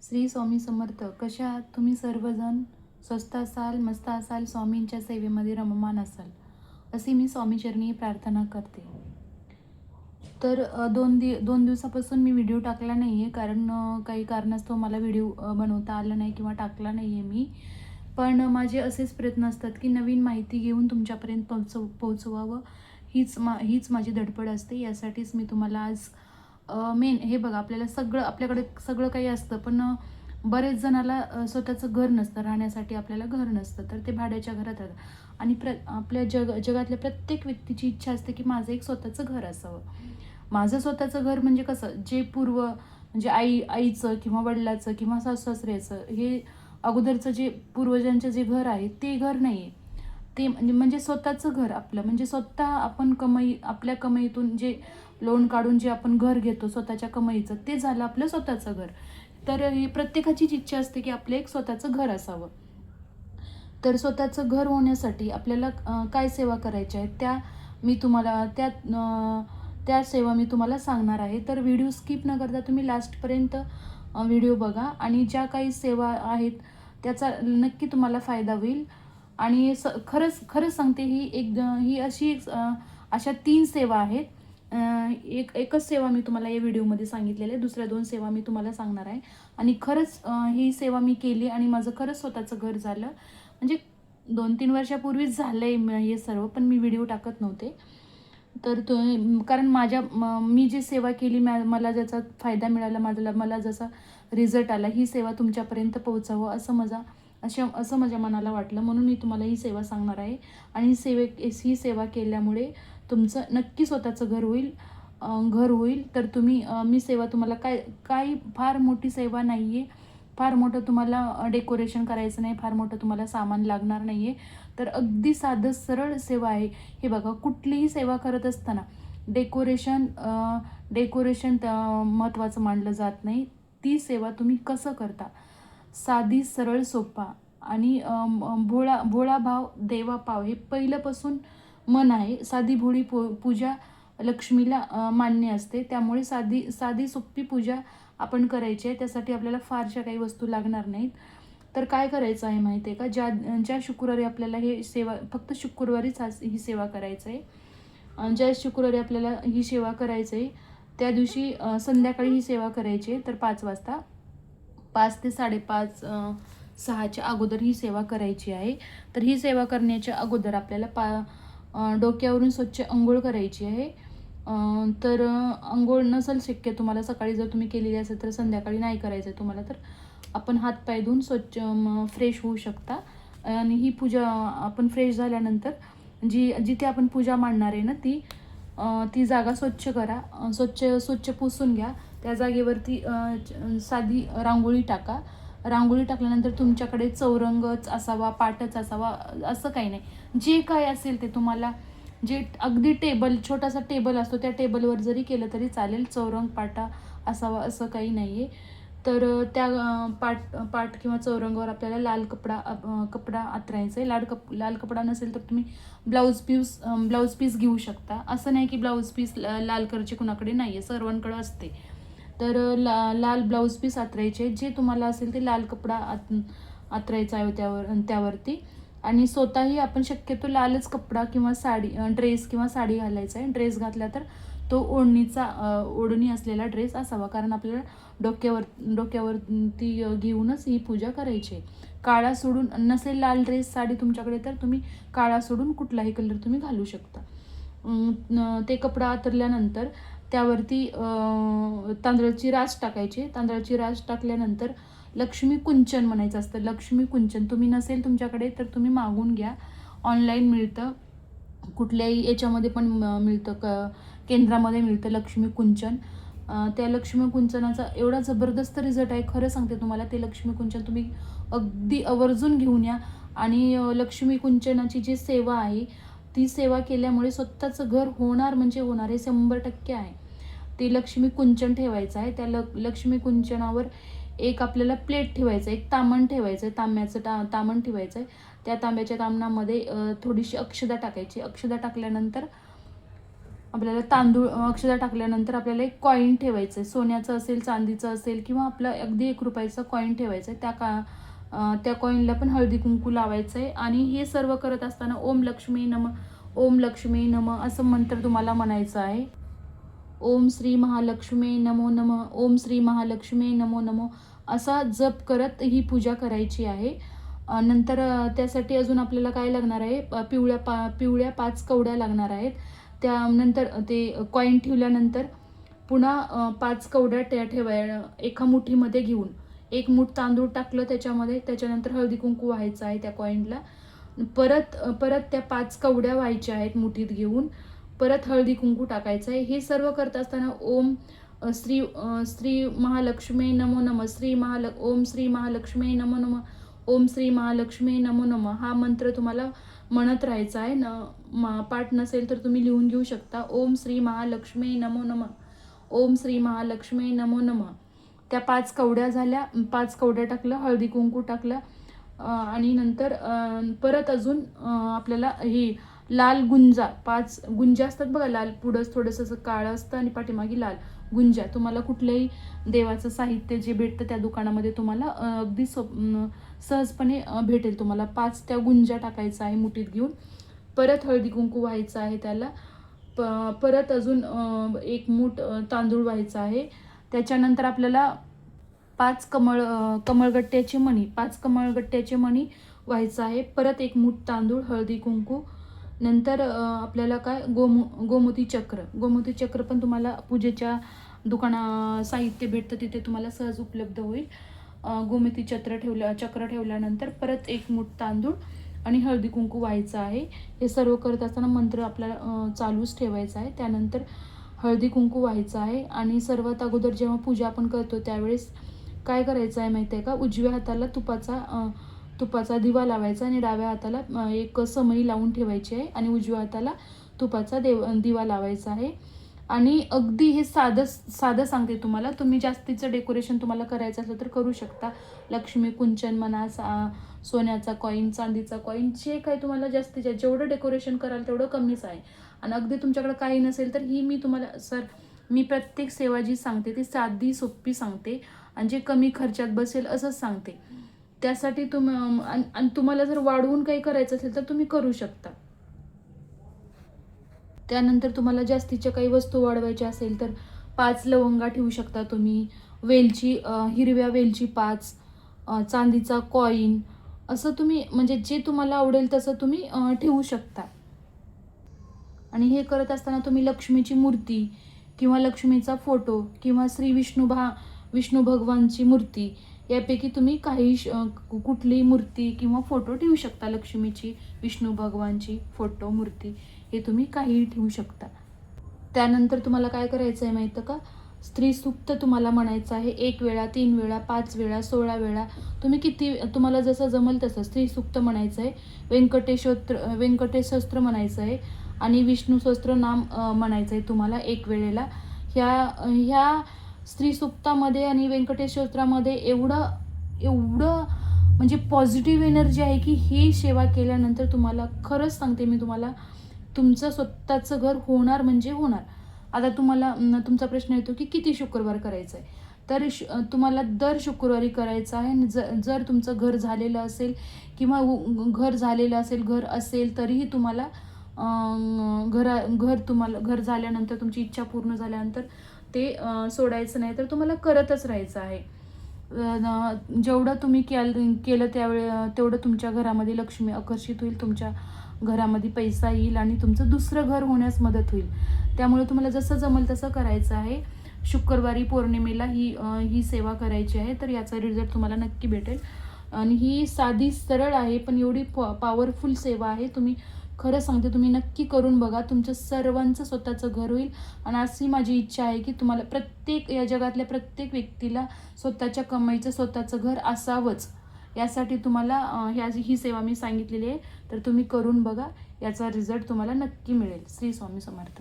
श्री स्वामी समर्थ. कशा आहात तुम्ही सर्वजण? स्वस्त असाल, मस्त असाल, स्वामींच्या सेवेमध्ये रममान असाल अशी मी स्वामीचरणी प्रार्थना करते. तर दोन दिवसापासून मी व्हिडिओ टाकला नाही आहे, कारण काही कारणास्तव मला व्हिडिओ बनवता आला नाही किंवा टाकला नाही आहे मी. पण माझे असेच प्रयत्न असतात की नवीन माहिती घेऊन तुमच्यापर्यंत पोहोचवावं. हीच माझी धडपड असते. यासाठीच मी तुम्हाला आज मेन हे बघा, आपल्याकडे सगळं काही असतं, पण बरेच जणाला स्वतःचं घर नसतं, राहण्यासाठी आपल्याला घर नसतं, तर ते भाड्याच्या घरात राहतात. आणि आपल्या जगातल्या प्रत्येक व्यक्तीची इच्छा असते की माझं एक स्वतःचं घर असावं. माझं स्वतःचं घर म्हणजे कसं, जे म्हणजे आईचं किंवा वडिलाचं किंवा सासू-सासऱ्याचं हे अगोदरचं जे पूर्वजांचं जे घर आहे ते घर नाही आहे. ते म्हणजे स्वतःचं घर आपलं, म्हणजे स्वतः आपण आपल्या कमाईतून जे लोन काढून जे आपण घर घेतो स्वतःच्या कमाईचं, ते झालं आपलं स्वतःचं घर. तर ही प्रत्येकाचीच इच्छा असते की आपलं एक स्वतःचं घर असावं. तर स्वतःचं घर होण्यासाठी आपल्याला काय सेवा करायच्या आहेत त्या सेवा मी तुम्हाला सांगणार आहे. तर व्हिडिओ स्किप न करता तुम्ही लास्टपर्यंत व्हिडिओ बघा, आणि ज्या काही सेवा आहेत त्याचा नक्की तुम्हाला फायदा होईल. आणि खरंच सांगते, ही अशा 3 सेवा आहेत. एकच सेवा मी तुम्हाला या व्हिडिओमध्ये सांगितलेली आहे, दुसऱ्या 2 सेवा मी तुम्हाला सांगणार आहे. आणि खरंच ही सेवा मी केली आणि माझं खरंच स्वतःचं घर झालं. म्हणजे 2-3 वर्षापूर्वीच झालं आहे हे सर्व, पण मी व्हिडिओ टाकत नव्हते. तर कारण मी जी सेवा केली, मला ज्याचा फायदा मिळाला, मला जसा रिझल्ट आला, ही सेवा तुमच्यापर्यंत पोहोचावं असं माझ्या मनाला वाटलं, म्हणून मी तुम्हाला ही सेवा सांगणार आहे. आणि ही सेवा केल्यामुळे तुमचं नक्की स्वतःचं घर होईल. तर मी सेवा तुम्हाला काही फार मोठी सेवा नाही आहे, फार मोठं तुम्हाला डेकोरेशन करायचं नाही, फार मोठं तुम्हाला सामान लागणार नाही आहे. तर अगदी साधं सरळ सेवा आहे. हे बघा, कुठलीही सेवा करत असताना डेकोरेशन महत्त्वाचं मानलं जात नाही. ती सेवा तुम्ही कसं करता, साधी सरळ सोपा आणि भोळा भाव देवा पाव, हे पहिल्यापासून मन आहे. साधी भोळी पूजा लक्ष्मीला मान्य असते, त्यामुळे साधी सोपी पूजा आपण करायची आहे. त्यासाठी आपल्याला फारशा काही वस्तू लागणार नाहीत. तर काय करायचं आहे माहिती आहे का, ज्या शुक्रवारी आपल्याला फक्त शुक्रवारीच ही सेवा करायचं आहे. ज्या शुक्रवारी आपल्याला ही सेवा करायचं आहे त्या दिवशी संध्याकाळी ही सेवा करायची आहे. तर 5 वाजता, 5 ते 5:30 6च्या अगोदर ही सेवा करायची आहे. तर ही सेवा करण्याच्या अगोदर आपल्याला डोक्यावरून स्वच्छ अंघोळ करायची आहे. तर अंघोळ नसेल शक्य तुम्हाला सकाळी, जर तुम्ही केलेली असेल तर संध्याकाळी नाही करायचं तुम्हाला, तर आपण हातपाय धुवून स्वच्छ फ्रेश होऊ शकता. आणि ही पूजा आपण फ्रेश झाल्यानंतर जिथे आपण पूजा मांडणार आहे ना, ती जागा स्वच्छ करा. स्वच्छ पुसून घ्या. त्या जागेवरती साधी रांगोळी टाका. रांगोळी टाकल्यानंतर तुमच्याकडे चौरंगच असावा, पाटच असावा असं काही नाही. जे काय असेल ते तुम्हाला, जे अगदी छोटासा टेबल असतो त्या टेबलवर जरी केलं तरी चालेल. चौरंग पाटा असावा असं काही नाही आहे. तर त्या पाट किंवा चौरंगावर आपल्याला लाल कपडा अंथरायचा आहे. लाल कपडा नसेल तर तुम्ही ब्लाऊज पीस घेऊ शकता. असं नाही की ब्लाऊज पीस लाल कलरचे कुणाकडे नाही आहे, सर्वांकडे असते. तर लाल ब्लाऊज पीस अंथरायचे, जे तुम्हाला असेल ते लाल कपडा अंथरायचा आहे त्यावरती. आणि स्वतःही आपण शक्यतो लालच कपडा किंवा ड्रेस किंवा साडी घालायचा आहे. ड्रेस घातला तर तो ओढणी असलेला ड्रेस असावा, कारण आपल्याला डोक्यावर ती घेऊनच ही पूजा करायची आहे. काळा सोडून, नसेल लाल ड्रेस साडी तुमच्याकडे, तर तुम्ही काळा सोडून कुठलाही कलर तुम्ही घालू शकता. ते कपडा अंथरल्यानंतर त्यावरती तांदळाची रास टाकायची. तांदळाची रास टाकल्यानंतर लक्ष्मी कुंचन म्हणायचं असतं. लक्ष्मी कुंचन तुम्ही नसेल तुमच्याकडे तर तुम्ही मागून घ्या. ऑनलाईन मिळतं, कुठल्याही याच्यामध्ये पण मिळतं, केंद्रामध्ये मिळतं लक्ष्मी कुंचन. त्या लक्ष्मी कुंचनाचा एवढा जबरदस्त रिझल्ट आहे, खरं सांगते तुम्हाला. ते लक्ष्मी कुंचन तुम्ही अगदी आवर्जून घेऊन या. आणि लक्ष्मी कुंचनाची जी सेवा आहे, ती सेवा केल्यामुळे स्वतःचं घर होणार म्हणजे होणार, हे 100% आहे. ते लक्ष्मी कुंचन ठेवायचं आहे. त्या लक्ष्मी कुंचनावर एक आपल्याला प्लेट ठेवायचं, एक तामण ठेवायचं आहे, तांब्याचं तामण ठेवायचं आहे. त्या तांब्याच्या तामणामध्ये थोडीशी अक्षदा टाकायची. अक्षदा टाकल्यानंतर आपल्याला तांदूळ अक्षता टाकल्यानंतर आपल्याला एक कॉईन ठेवायचं आहे. सोन्याचं असेल, चांदीचं असेल किंवा आपलं अगदी 1 रुपयाचा कॉईन ठेवायचं आहे. त्या कॉईनला पण हळदी कुंकू लावायचं आहे. आणि हे सर्व करत असताना ओम लक्ष्मी नमः, ओम लक्ष्मी नमः असं मंत्र तुम्हाला म्हणायचं आहे. ओम श्री महालक्ष्मी नमो नमः, ओम श्री महालक्ष्मी नमो नमः असा जप करत ही पूजा करायची आहे. नंतर त्यासाठी अजून आपल्याला काय लागणार आहे, पिवळ्या 5 कवड्या लागणार आहेत. त्यानंतर ते कॉईन ठेवल्यानंतर पुन्हा 5 कवड्या एका मुठीमध्ये घेऊन 1 मूठ तांदूळ टाकलं त्याच्यामध्ये. त्याच्यानंतर हळदी कुंकू व्हायचं आहे त्या कॉईनला. परत त्या 5 कवड्या व्हायच्या आहेत मुठीत घेऊन. परत हळदी कुंकू टाकायचं आहे. हे सर्व करत असताना ओम श्री महालक्ष्मी नमो नमः, ओम श्री महालक्ष्मी नमो नमः, ओम श्री महालक्ष्मी नमो नमः हा मंत्र तुम्हाला म्हणत राहायचा आहे. पाठ नसेल तर तुम्ही लिहून घेऊ शकता. ओम श्री महालक्ष्मी नमो नमः, ओम श्री महालक्ष्मी नमो नमः. त्या 5 कवड्या झाल्या. 5 कवड्या टाकलं, हळदी कुंकू टाकलं आणि नंतर परत अजून आपल्याला ही लाल गुंजा 5 गुंजा असतात बघा, लाल पुढंच थोडंसं असं काळं असतं आणि पाठीमागे लाल गुंजा. तुम्हाला कुठलंही देवाचं साहित्य जे भेटतं त्या दुकानामध्ये तुम्हाला अगदी सहजपणे भेटेल तुम्हाला. 5 त्या गुंजा टाकायचा आहे मुठीत घेऊन. परत हळदी कुंकू व्हायचं आहे त्याला. परत अजून 1 मूठ तांदूळ व्हायचा आहे. त्याच्यानंतर आपल्याला 5 कमळगट्ट्याचे मणी, 5 कमळगट्ट्याचे मणी व्हायचं आहे. परत 1 मूठ तांदूळ, हळदी कुंकू. नंतर आपल्याला काय गोमती चक्र पण तुम्हाला पूजेच्या साहित्य भेटतं तिथे तुम्हाला सहज उपलब्ध होईल. गोमती चक्र ठेवल्यानंतर परत 1 मूठ तांदूळ आणि हळदी कुंकू व्हायचं आहे. हे सर्व करत असताना मंत्र आपल्याला चालूच ठेवायचा आहे. त्यानंतर हळदी कुंकू व्हायचं आहे. आणि सर्वात अगोदर जेव्हा पूजा आपण करतो त्यावेळेस काय करायचं आहे माहिती आहे का, उजव्या हाताला तुपाचा दिवा लावायचा आणि डाव्या हाताला एक समई लावून ठेवायची आहे आणि उजव्या हाताला तुपाचा दिवा लावायचा आहे. आणि अगदी हे साधं सांगते तुम्हाला. तुम्ही जास्तीचं डेकोरेशन तुम्हाला करायचं असेल तर करू शकता. लक्ष्मी कुंचन म्हणा, सोन्याचा कॉईन, चांदीचा कॉईन, जे काही तुम्हाला जेवढं डेकोरेशन कराल तेवढं कमीच आहे. आणि अगदी तुमच्याकडे काही नसेल तर मी प्रत्येक सेवा जी सांगते ती साधी सोपी सांगते आणि जे कमी खर्चात बसेल असंच सांगते. त्यासाठी तुम्हाला जर वाढवून काही करायचं असेल तर तुम्ही करू शकता. त्यानंतर तुम्हाला जास्तीच्या काही वस्तू वाढवायच्या असेल तर 5 लवंगा ठेवू शकता तुम्ही. हिरव्या वेलची 5, चांदीचा कॉईन, असं तुम्ही म्हणजे जे तुम्हाला आवडेल तसं तुम्ही ठेवू शकता. आणि हे करत असताना तुम्ही लक्ष्मीची मूर्ती किंवा लक्ष्मीचा फोटो किंवा श्री विष्णू भगवानची मूर्ती यापैकी तुम्ही कुठलीही मूर्ती किंवा फोटो ठेवू शकता. लक्ष्मीची, विष्णू भगवानची फोटो, मूर्ती हे तुम्ही काहीही ठेवू शकता. त्यानंतर तुम्हाला काय करायचं आहे माहिती का, स्त्री सूक्त तुम्हाला म्हणायचं आहे. 1 वेळा, 3 वेळा, 5 वेळा, 16 वेळा तुम्ही तुम्हाला जसं जमल तसं स्त्री सूक्त म्हणायचं आहे. व्यंकटेश स्तोत्र म्हणायचं आहे आणि विष्णू सहस्त्र नाम म्हणायचं आहे तुम्हाला 1 वेळेला. ह्या स्त्री सूक्तामध्ये आणि व्यंकटेश स्तोत्रामध्ये एवढं म्हणजे पॉझिटिव्ह एनर्जी आहे की ही सेवा केल्यानंतर तुम्हाला खरंच सांगते मी तुम्हाला, तुमचं स्वतःचं घर होणार म्हणजे होणार. आता तुमचा प्रश्न येतो की किती शुक्रवार करायचं आहे. तर तुम्हाला दर शुक्रवारी करायचं आहे. जर तुमचं घर झालेलं असेल किंवा घर असेल तरीही तुम्हाला घर झाल्यानंतर तुमची इच्छा पूर्ण झाल्यानंतर ते सोडायचं नाही, तर तुम्हाला करतच राहायचं आहे. जेवढं तुम्ही केलं तेवढं तुमच्या घरामध्ये लक्ष्मी आकर्षित होईल, तुमच्या घरामध्ये पैसा येईल आणि तुमचं दुसरं घर होण्यास मदत होईल. त्यामुळे तुम्हाला जसं जमल तसं करायचं आहे. शुक्रवारी पौर्णिमेला ही सेवा करायची आहे. तर याचा रिझल्ट तुम्हाला नक्की भेटेल. आणि ही साधी सरळ आहे पण एवढी पॉवरफुल सेवा आहे. तुम्ही खरं सांगते, तुम्ही नक्की करून बघा. तुमचं सर्वांचं स्वतःचं घर होईल. आणि अशी माझी इच्छा आहे की तुम्हाला या जगातल्या प्रत्येक व्यक्तीला स्वतःच्या कमाईचं स्वतःचं घर असावंच. यासाठी तुम्हाला ही सेवा मी सांगितलेली आहे. तर तुम्ही करून बघा, याचा रिझल्ट तुम्हाला नक्की मिळेल. श्री स्वामी समर्थ.